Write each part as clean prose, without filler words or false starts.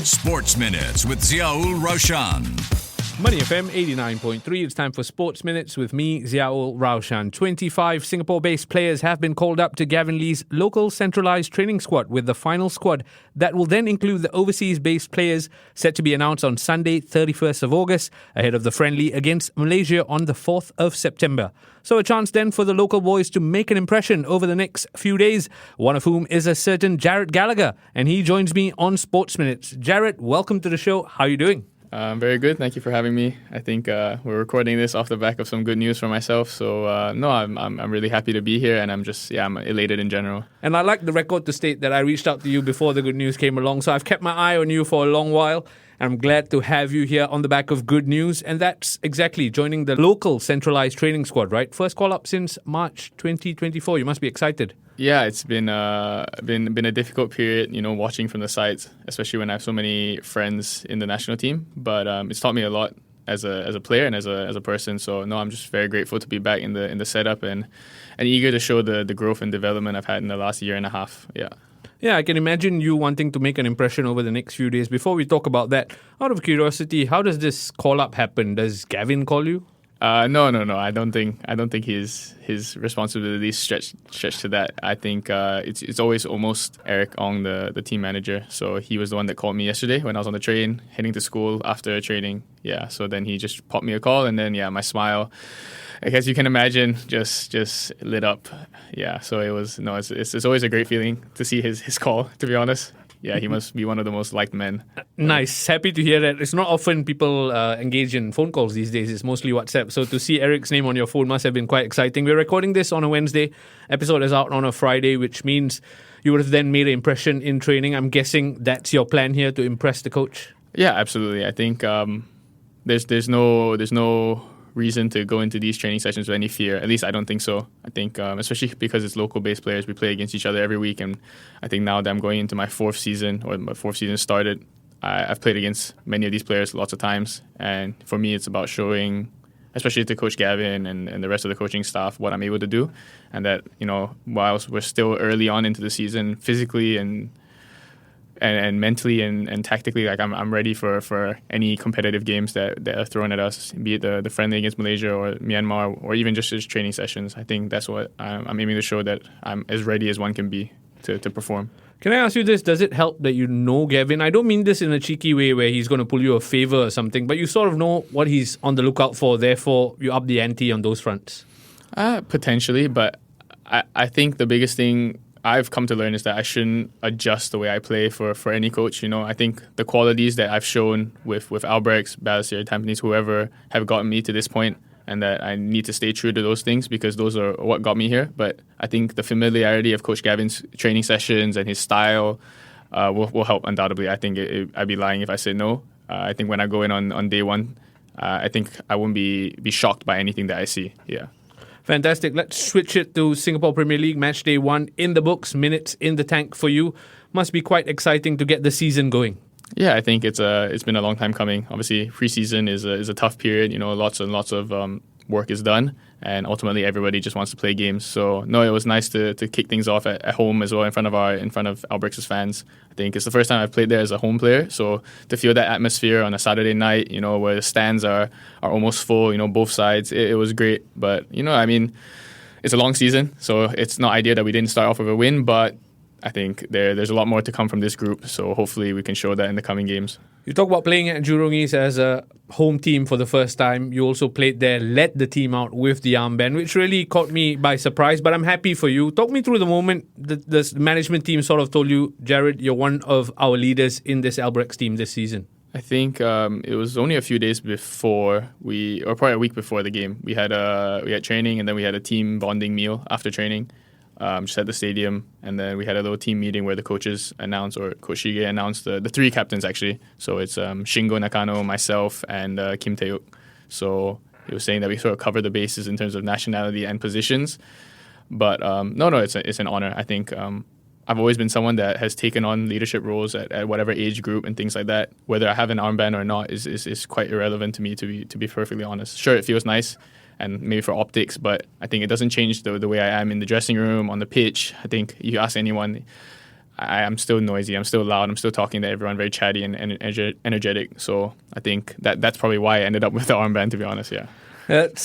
Sports Minutes with Ziaul Raushan. Money FM 89.3. It's time for Sports Minutes with me, Ziaul Raushan. 25 Singapore-based players have been called up to Gavin Lee's local centralised training squad, with the final squad that will then include the overseas-based players set to be announced on Sunday, 31st of August, ahead of the friendly against Malaysia on the 4th of September. So a chance then for the local boys to make an impression over the next few days, one of whom is a certain Gallagher, and he joins me on Sports Minutes. Jared, welcome to the show. How are you doing? Very good. Thank you for having me. I think we're recording this off the back of some good news for myself. So I'm really happy to be here, and I'm elated in general. And I like the record to state that I reached out to you before the good news came along. So I've kept my eye on you for a long while. And I'm glad to have you here on the back of good news. And that's exactly joining the local centralised training squad, right? First call up since March 2024. You must be excited. Yeah, it's been a difficult period, watching from the sides, especially when I have so many friends in the national team. But it's taught me a lot as a player and as a person. So no, I'm just very grateful to be back in the setup and eager to show the growth and development I've had in the last year and a half. Yeah. Yeah, I can imagine you wanting to make an impression over the next few days. Before we talk about that, out of curiosity, how does this call up happen? Does Gavin call you? No. I don't think his responsibilities stretch to that. I think it's always almost Eric Ong, the team manager. So he was the one that called me yesterday when I was on the train heading to school after training. Yeah. So then he just popped me a call, and then my smile, I guess you can imagine, just lit up. Yeah. So it's always a great feeling to see his call, to be honest. Yeah, he must be one of the most liked men. Nice. Happy to hear that. It's not often people engage in phone calls these days. It's mostly WhatsApp. So to see Eric's name on your phone must have been quite exciting. We're recording this on a Wednesday. Episode is out on a Friday, which means you would have then made an impression in training. I'm guessing that's your plan here, to impress the coach? Yeah, absolutely. I think there's no reason to go into these training sessions with any fear. At least I don't think so. I think especially because it's local-based players, we play against each other every week, and I think now that I'm going into my fourth season started, I've played against many of these players lots of times, and for me it's about showing, especially to Coach Gavin and the rest of the coaching staff, what I'm able to do, and that whilst we're still early on into the season, physically and mentally and tactically, like I'm ready for any competitive games that are thrown at us, be it the friendly against Malaysia or Myanmar, or even just training sessions. I think that's what I'm aiming to show, that I'm as ready as one can be to perform. Can I ask you this? Does it help that you know Gavin? I don't mean this in a cheeky way where he's going to pull you a favour or something, but you sort of know what he's on the lookout for, therefore you up the ante on those fronts. Potentially, but I think the biggest thing I've come to learn is that I shouldn't adjust the way I play for any coach. I think the qualities that I've shown with Albirex, Gallagher, Tampines, whoever, have gotten me to this point, and that I need to stay true to those things because those are what got me here. But I think the familiarity of Coach Gavin's training sessions and his style will help undoubtedly. I think I'd be lying if I said no. I think when I go in on day one, I think I won't be shocked by anything that I see. Yeah. Fantastic. Let's switch it to Singapore Premier League match day 1 in the books, minutes in the tank for you. Must be quite exciting to get the season going. Yeah, I think it's been a long time coming. Obviously, preseason is a tough period. lots and lots of work is done, and ultimately everybody just wants to play games. So no, it was nice to kick things off at home as well in front of Albirex fans. I think it's the first time I've played there as a home player. So to feel that atmosphere on a Saturday night, where the stands are almost full, both sides, it was great. But it's a long season, so it's not ideal that we didn't start off with a win, but I think there's a lot more to come from this group, so hopefully we can show that in the coming games. You talk about playing at Jurong East as a home team for the first time. You also played there, led the team out with the armband, which really caught me by surprise, but I'm happy for you. Talk me through the moment the management team sort of told you, Jared, you're one of our leaders in this Albirex team this season. I think it was only a few days before or probably a week before the game. We had training, and then we had a team bonding meal after training. Just at the stadium, and then we had a little team meeting where the coaches announced, or Coach Shige announced the three captains actually. So it's Shingo Nakano, myself, and Kim Taeuk. So he was saying that we sort of cover the bases in terms of nationality and positions. But no, it's an honor. I think I've always been someone that has taken on leadership roles at whatever age group and things like that. Whether I have an armband or not is quite irrelevant to me, to be perfectly honest. Sure, it feels nice, and maybe for optics, but I think it doesn't change the way I am in the dressing room, on the pitch. I think you ask anyone, I'm still noisy, I'm still loud, I'm still talking to everyone, very chatty and energetic. So I think that's probably why I ended up with the armband, to be honest, yeah.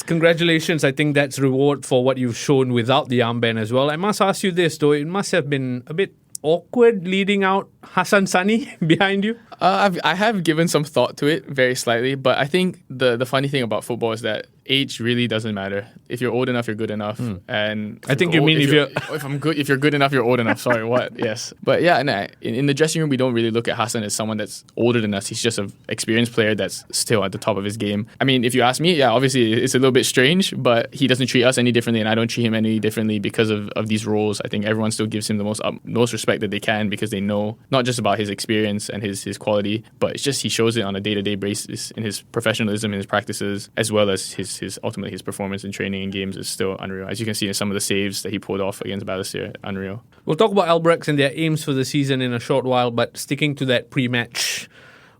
Congratulations. I think that's reward for what you've shown without the armband as well. I must ask you this, though. It must have been a bit awkward leading out Hassan Sani behind you. I have given some thought to it very slightly, but I think the funny thing about football is that age really doesn't matter. If you're old enough, you're good enough. And I think you mean if you're good enough, you're old enough. Sorry, what? Yes, but yeah, and in the dressing room, we don't really look at Hassan as someone that's older than us. He's just an experienced player that's still at the top of his game. I mean, if you ask me, yeah, obviously it's a little bit strange, but he doesn't treat us any differently, and I don't treat him any differently because of these roles. I think everyone still gives him the most respect that they can because they know not just about his experience and his quality, but it's just he shows it on a day-to-day basis in his professionalism, in his practices, as well as his ultimately his performance in training and games is still unreal. As you can see in some of the saves that he pulled off against Balestier, unreal. We'll talk about Albirex and their aims for the season in a short while, but sticking to that pre-match,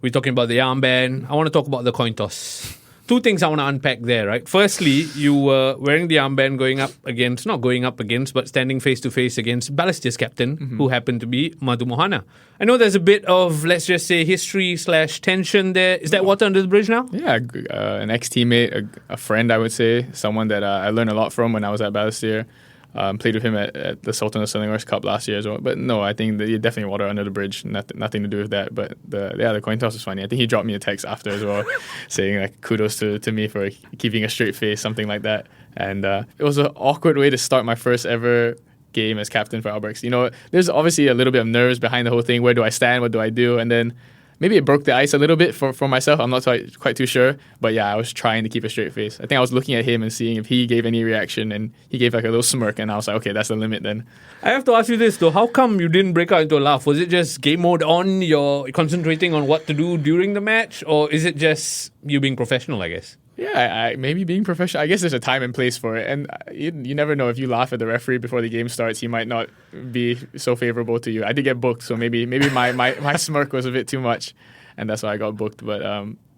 we're talking about the armband. I want to talk about the coin toss. Two things I want to unpack there, right? Firstly, you were wearing the armband but standing face-to-face against Balestier's captain, who happened to be Madhu Mohana. I know there's a bit of, let's just say, history/tension there. Is that water under the bridge now? Yeah, an ex-teammate, a friend, I would say, someone that I learned a lot from when I was at Balestier. Played with him at the Sultan of Selangor's Cup last year as well. But no, I think definitely water under the bridge. Nothing to do with that. But the coin toss was funny. I think he dropped me a text after as well, saying like kudos to me for keeping a straight face, something like that. And it was an awkward way to start my first ever game as captain for Albirex. You know, there's obviously a little bit of nerves behind the whole thing. Where do I stand? What do I do? And then maybe it broke the ice a little bit for myself. I'm not quite too sure. But yeah, I was trying to keep a straight face. I think I was looking at him and seeing if he gave any reaction, and he gave like a little smirk, and I was like, okay, that's the limit then. I have to ask you this though. How come you didn't break out into a laugh? Was it just game mode on, you're concentrating on what to do during the match? Or is it just you being professional, I guess? Yeah, maybe being professional. I guess there's a time and place for it. And you never know. If you laugh at the referee before the game starts, he might not be so favorable to you. I did get booked, so maybe my smirk was a bit too much. And that's why I got booked. But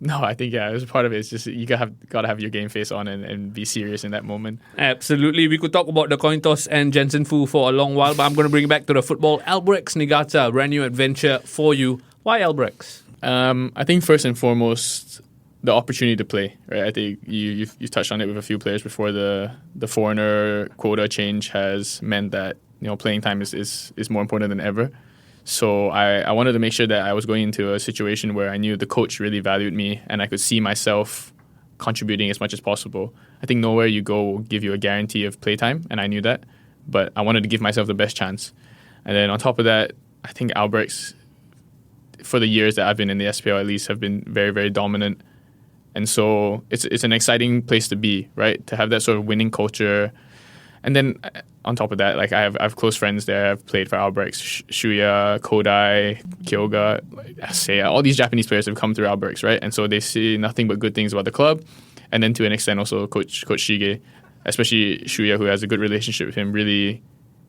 no, I think, yeah, it was part of it. It's just you got to have your game face on and be serious in that moment. Absolutely. We could talk about the coin toss and Jensen Fu for a long while, but I'm going to bring it back to the football. Albirex Niigata, brand new adventure for you. Why Albirex? I think first and foremost, the opportunity to play. Right? I think you've touched on it with a few players before. The foreigner quota change has meant that playing time is more important than ever. So I wanted to make sure that I was going into a situation where I knew the coach really valued me and I could see myself contributing as much as possible. I think nowhere you go will give you a guarantee of playtime, and I knew that. But I wanted to give myself the best chance. And then on top of that, I think Albirex, for the years that I've been in the SPL at least, have been very, very dominant. And so it's an exciting place to be, right? To have that sort of winning culture. And then on top of that, like I have close friends there. I've played for Albirex, Shuya, Kodai, Kyoga, all these Japanese players have come through Albirex, right? And so they see nothing but good things about the club. And then to an extent also Coach Shige, especially Shuya, who has a good relationship with him, really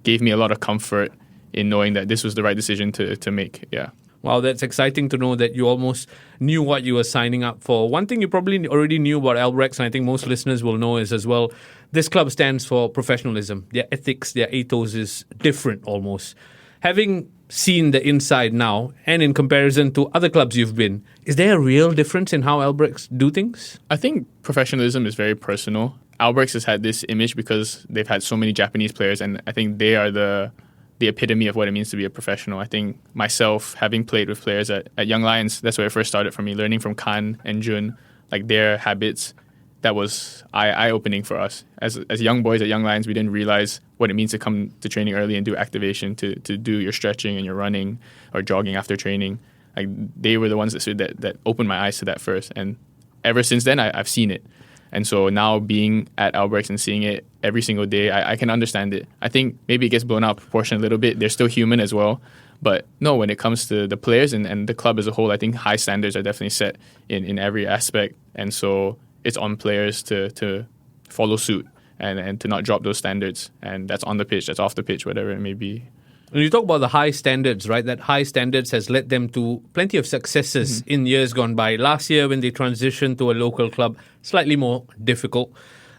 gave me a lot of comfort in knowing that this was the right decision to make, yeah. Wow, that's exciting to know that you almost knew what you were signing up for. One thing you probably already knew about Albirex, and I think most listeners will know, is as well, this club stands for professionalism. Their ethics, their ethos is different almost. Having seen the inside now, and in comparison to other clubs you've been, is there a real difference in how Albirex do things? I think professionalism is very personal. Albirex has had this image because they've had so many Japanese players, and I think they are the epitome of what it means to be a professional. I think myself, having played with players at Young Lions, that's where it first started for me, learning from Khan and Jun, like their habits. That was eye-opening for us. As young boys at Young Lions, we didn't realize what it means to come to training early and do activation, to do your stretching and your running or jogging after training. Like they were the ones that opened my eyes to that first. And ever since then, I've seen it. And so now being at Albirex and seeing it every single day, I can understand it. I think maybe it gets blown out of proportion a little bit. They're still human as well. But no, when it comes to the players and the club as a whole, I think high standards are definitely set in every aspect. And so it's on players to follow suit and to not drop those standards. And that's on the pitch, that's off the pitch, whatever it may be. When you talk about the high standards, right, that high standards has led them to plenty of successes in years gone by. Last year, when they transitioned to a local club, slightly more difficult.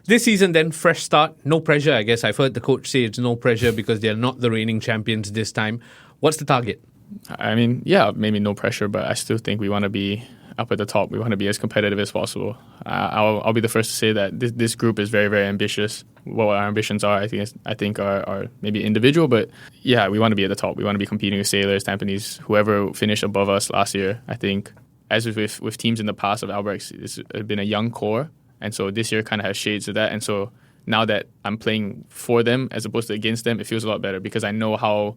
This season, then, fresh start, no pressure, I guess. I've heard the coach say it's no pressure because they're not the reigning champions this time. What's the target? I mean, yeah, maybe no pressure, but I still think we want to be up at the top. We want to be as competitive as possible. I'll be the first to say that this group is very, very ambitious. What our ambitions are, I think are maybe individual, but yeah, we want to be at the top. We want to be competing with Sailors, Tampines, whoever finished above us last year. I think, as with teams in the past of Albirex, it's been a young core, and so this year kind of has shades of that. And so now that I'm playing for them as opposed to against them, it feels a lot better because I know how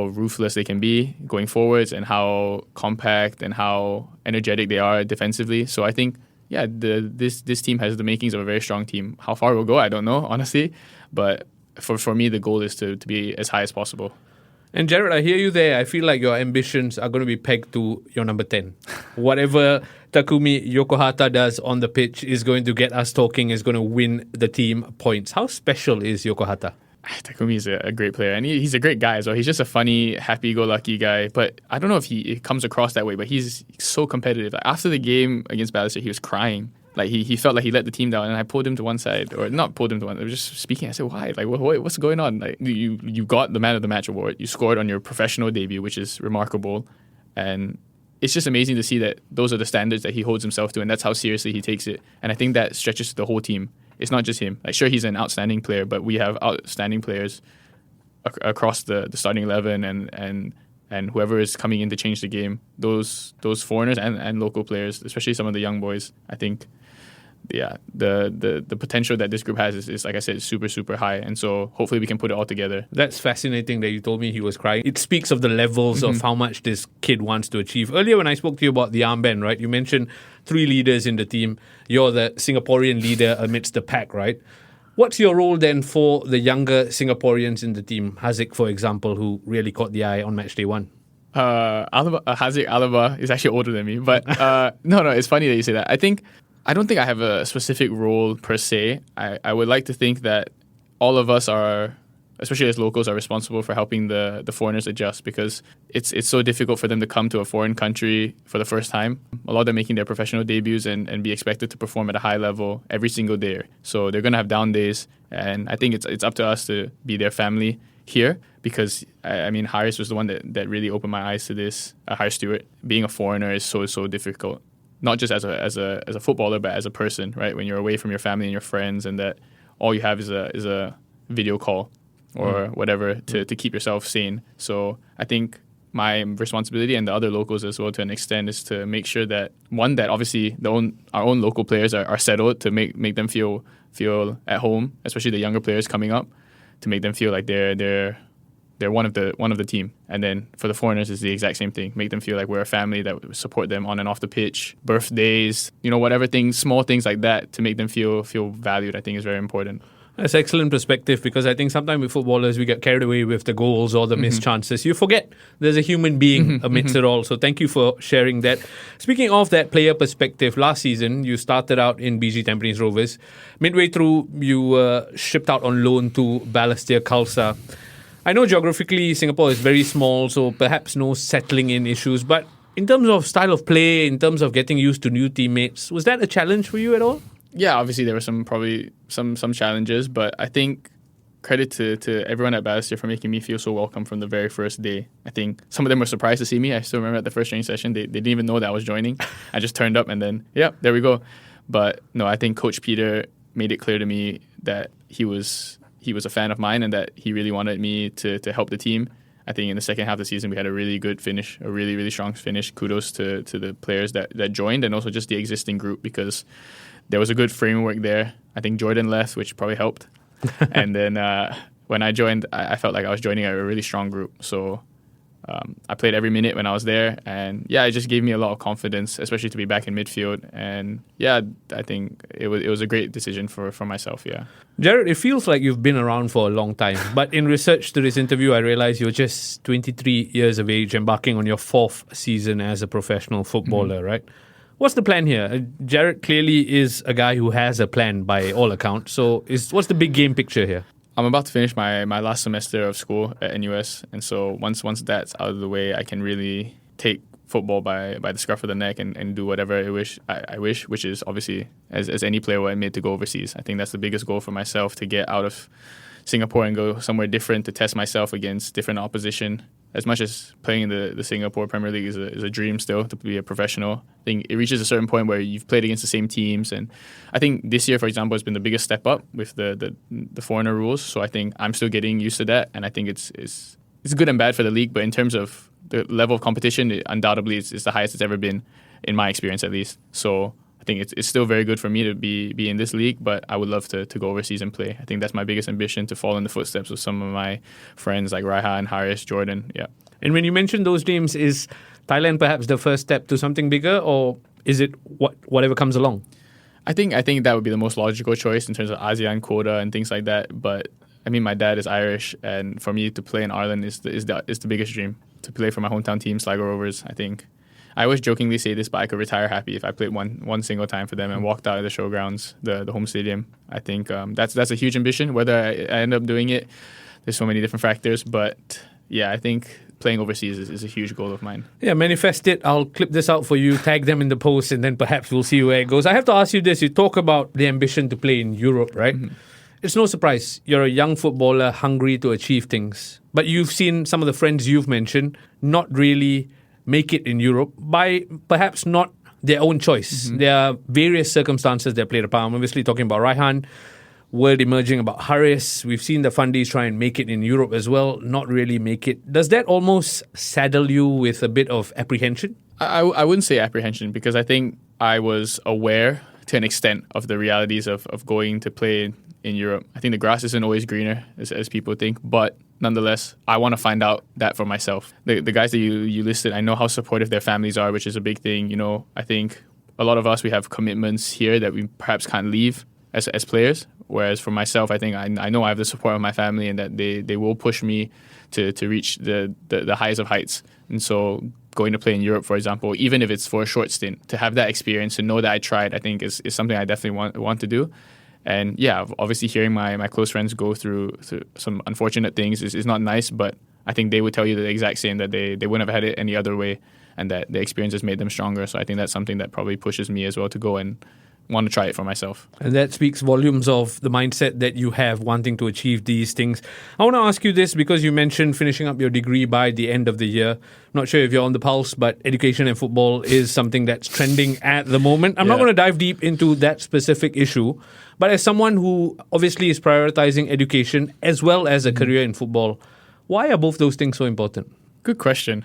ruthless they can be going forwards and how compact and how energetic they are defensively. So I think, yeah, this team has the makings of a very strong team. How far we'll go, I don't know, honestly. But for me, the goal is to be as high as possible. And Jared, I hear you there. I feel like your ambitions are going to be pegged to your number 10. Whatever Takumi Yokohata does on the pitch is going to get us talking, is going to win the team points. How special is Yokohata? Takumi is a great player, and he's a great guy as well. He's just a funny, happy-go-lucky guy. But I don't know if he comes across that way, but he's so competitive. Like, after the game against Gallagher, he was crying. Like he felt like he let the team down, and I pulled him to one side, or not pulled him to one. I was just speaking. I said, "Why? Like, what's going on? Like, you got the Man of the Match award. You scored on your professional debut, which is remarkable, and it's just amazing to see that those are the standards that he holds himself to, and that's how seriously he takes it. And I think that stretches to the whole team. It's not just him. Like, sure, he's an outstanding player, but we have outstanding players across the starting 11 and whoever is coming in to change the game. Those foreigners and local players, especially some of the young boys, I think, yeah, the potential that this group has is like I said, super, super high. And so hopefully we can put it all together. That's fascinating that you told me he was crying. It speaks of the levels of how much this kid wants to achieve. Earlier when I spoke to you about the armband, right, you mentioned 3 leaders in the team. You're the Singaporean leader amidst the pack, right? What's your role then for the younger Singaporeans in the team? Haziq, for example, who really caught the eye on match day 1. Haziq Alaba is actually older than me. But no, it's funny that you say that. I don't think I have a specific role per se. I would like to think that all of us are, especially as locals, are responsible for helping the foreigners adjust, because it's so difficult for them to come to a foreign country for the first time. A lot of them making their professional debuts and be expected to perform at a high level every single day. So they're going to have down days, and I think it's up to us to be their family here, because I mean, Haris was the one that really opened my eyes to this. Haris Stewart, being a foreigner is so difficult. Not just as a footballer, but as a person, right? When you're away from your family and your friends, and that all you have is a video call or whatever to keep yourself sane. So I think my responsibility, and the other locals as well to an extent, is to make sure that, one, that obviously our own local players are settled, to make them feel at home, especially the younger players coming up, to make them feel like they're one of the team. And then for the foreigners, it's the exact same thing. Make them feel like we're a family that support them on and off the pitch. Birthdays, whatever things, small things like that, to make them feel valued, I think is very important. That's excellent perspective, because I think sometimes with footballers, we get carried away with the goals or the missed chances. You forget there's a human being amidst it all. So thank you for sharing that. Speaking of that player perspective, last season, you started out in BG Tampines Rovers. Midway through, you were shipped out on loan to Balestier Khalsa. I know geographically Singapore is very small, so perhaps no settling in issues. But in terms of style of play, in terms of getting used to new teammates, was that a challenge for you at all? Yeah, obviously there were some challenges, but I think credit to everyone at Balestier for making me feel so welcome from the very first day. I think some of them were surprised to see me. I still remember at the first training session, they didn't even know that I was joining. I just turned up and then, yeah, there we go. But no, I think Coach Peter made it clear to me that he was a fan of mine and that he really wanted me to help the team. I think in the second half of the season, we had a really good finish, a really, really strong finish. Kudos to the players that joined, and also just the existing group, because there was a good framework there. I think Jordan left, which probably helped. And then when I joined, I felt like I was joining a really strong group. So I played every minute when I was there. And yeah, it just gave me a lot of confidence, especially to be back in midfield. And yeah, I think it was a great decision for myself, yeah. Jared, it feels like you've been around for a long time. But in research to this interview, I realized you're just 23 years of age, embarking on your 4th season as a professional footballer, right? What's the plan here? Jared clearly is a guy who has a plan by all accounts. So what's the big game picture here? I'm about to finish my last semester of school at NUS. And so once that's out of the way, I can really take football by the scruff of the neck and do whatever I wish, which is obviously, as any player will admit, to go overseas. I think that's the biggest goal for myself, to get out of Singapore and go somewhere different, to test myself against different opposition. as much as playing in the Singapore Premier League is a dream still to be a professional, I think it reaches a certain point where you've played against the same teams. And I think this year, for example, has been the biggest step up with the foreigner rules. So I think I'm still getting used to that. And I think it's good and bad for the league. But in terms of the level of competition, it undoubtedly it's the highest it's ever been, in my experience at least. So I think it's still very good for me to be in this league, but I would love to go overseas and play. I think that's my biggest ambition, to follow in the footsteps of some of my friends like Raihan, Haris, Jordan. Yeah. And when you mentioned those dreams, is Thailand perhaps the first step to something bigger, or is it whatever comes along? I think that would be the most logical choice in terms of ASEAN quota and things like that. But I mean, my dad is Irish, and for me to play in Ireland is the biggest dream. To play for my hometown team, Sligo Rovers. I think I always jokingly say this, but I could retire happy if I played one single time for them and walked out of the showgrounds, the home stadium. I think that's a huge ambition. Whether I end up doing it, there's so many different factors. But yeah, I think playing overseas is a huge goal of mine. Yeah, manifest it. I'll clip this out for you, tag them in the post, and then perhaps we'll see where it goes. I have to ask you this. You talk about the ambition to play in Europe, right? Mm-hmm. It's no surprise. You're a young footballer hungry to achieve things. But you've seen some of the friends you've mentioned not really make it in Europe by perhaps not their own choice. Mm-hmm. There are various circumstances that played a part. I'm obviously talking about Raihan, word emerging about Haris. We've seen the Fundis try and make it in Europe as well, not really make it. Does that almost saddle you with a bit of apprehension? I wouldn't say apprehension, because I think I was aware to an extent of the realities of going to play in Europe. I think the grass isn't always greener as people think, but nonetheless, I want to find out that for myself. The guys that you listed, I know how supportive their families are, which is a big thing. You know, I think a lot of us, we have commitments here that we perhaps can't leave as players. Whereas for myself, I think I know I have the support of my family, and that they will push me to reach the highest of heights. And so going to play in Europe, for example, even if it's for a short stint, to have that experience, to know that I tried, I think is something I definitely want to do. And yeah, obviously hearing my close friends go through some unfortunate things is not nice, but I think they would tell you the exact same, that they wouldn't have had it any other way, and that the experience has made them stronger. So I think that's something that probably pushes me as well to go and want to try it for myself. And that speaks volumes of the mindset that you have wanting to achieve these things. I want to ask you this because you mentioned finishing up your degree by the end of the year. Not sure if you're on the pulse, but education and football is something that's trending at the moment. I'm not going to dive deep into that specific issue, but as someone who obviously is prioritizing education as well as a career in football, why are both those things so important? Good question.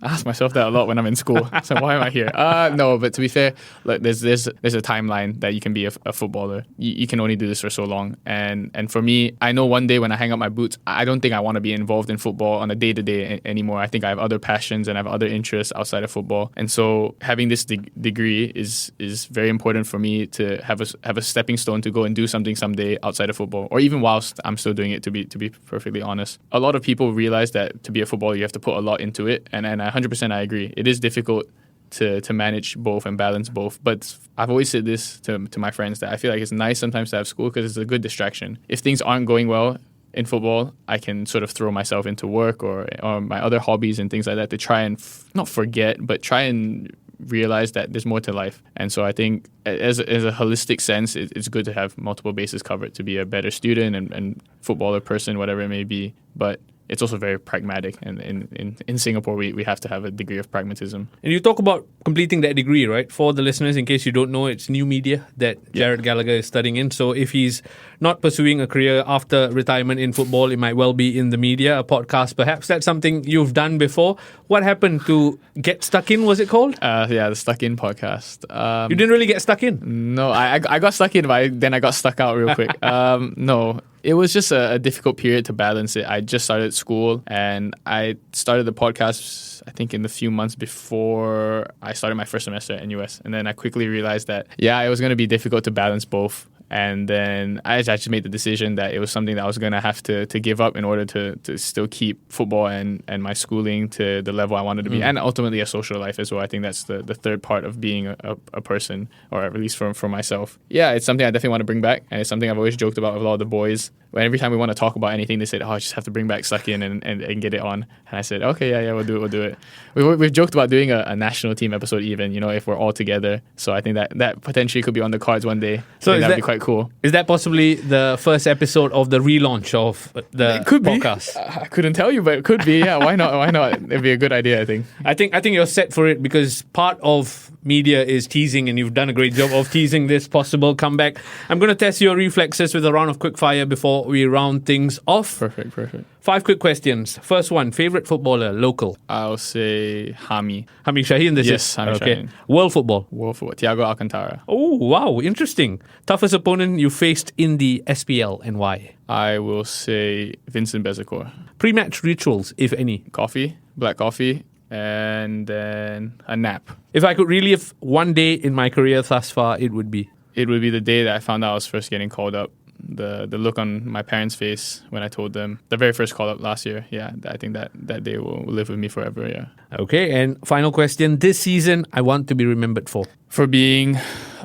I ask myself that a lot when I'm in school. So why am I here? No, but to be fair, like there's a timeline that you can be a footballer. You can only do this for so long. And for me, I know one day when I hang up my boots, I don't think I want to be involved in football on a day-to-day anymore. I think I have other passions and I have other interests outside of football. And so having this degree is very important for me to have a stepping stone to go and do something someday outside of football, or even whilst I'm still doing it, to be perfectly honest. A lot of people realize that to be a footballer, you have to put a lot into it. And 100% I agree. It is difficult to manage both and balance both. But I've always said this to my friends, that I feel like it's nice sometimes to have school because it's a good distraction. If things aren't going well in football, I can sort of throw myself into work or my other hobbies and things like that to try and not forget, but try and realize that there's more to life. And so I think as a holistic sense, it's good to have multiple bases covered to be a better student and footballer, person, whatever it may be. But it's also very pragmatic, and in Singapore we have to have a degree of pragmatism. And you talk about completing that degree, right? For the listeners, in case you don't know, it's new media that Jared Gallagher is studying in. So if he's not pursuing a career after retirement in football, it might well be in the media, a podcast perhaps. That's something you've done before. What happened to Get Stuck In, was it called? The Stuck In podcast. You didn't really get stuck in? No, I got stuck in, but then I got stuck out real quick. No. It was just a difficult period to balance it. I just started school, and I started the podcast, I think, in the few months before I started my first semester at NUS. And then I quickly realized that, it was going to be difficult to balance both. And then I just made the decision that it was something that I was going to have to give up in order to still keep football and my schooling to the level I wanted to be, and ultimately a social life as well. I think that's the third part of being a person, or at least for myself. Yeah, it's something I definitely want to bring back, and it's something I've always joked about with a lot of the boys. When every time we want to talk about anything, they said, I just have to bring back Stuck In and get it on. And I said, okay, yeah, we'll do it. We've joked about doing a national team episode even, if we're all together. So I think that potentially could be on the cards one day. So that'd be quite quite cool. Is that possibly the first episode of the relaunch of the It could podcast? be. I couldn't tell you, but it could be. Yeah, why not? Why not? It'd be a good idea, I think. I think you're set for it because part of media is teasing, and you've done a great job of teasing this possible comeback. I'm going to test your reflexes with a round of quickfire before we round things off. Perfect. 5 quick questions. First one, favorite footballer, local? I'll say Hami. Hami Shaheen, this Yes, is? Hami Shaheen. World football? World football. Thiago Alcantara. Oh, wow, interesting. Toughest opponent you faced in the SPL and why? I will say Vincent Bezecourt. Pre-match rituals, if any? Coffee, black coffee, and then a nap. If I could relive one day in my career thus far, it would be? It would be the day that I found out I was first getting called up. The look on my parents' face when I told them the very first call up last year. Yeah, I think that day will live with me forever. Yeah. Okay, and final question. This season, I want to be remembered for being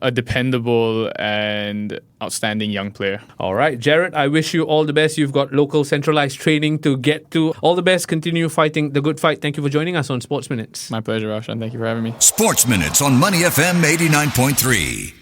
a dependable and outstanding young player. All right, Jared, I wish you all the best. You've got local centralised training to get to. All the best. Continue fighting the good fight. Thank you for joining us on Sports Minutes. My pleasure, Roshan. Thank you for having me. Sports Minutes on Money FM 89.3.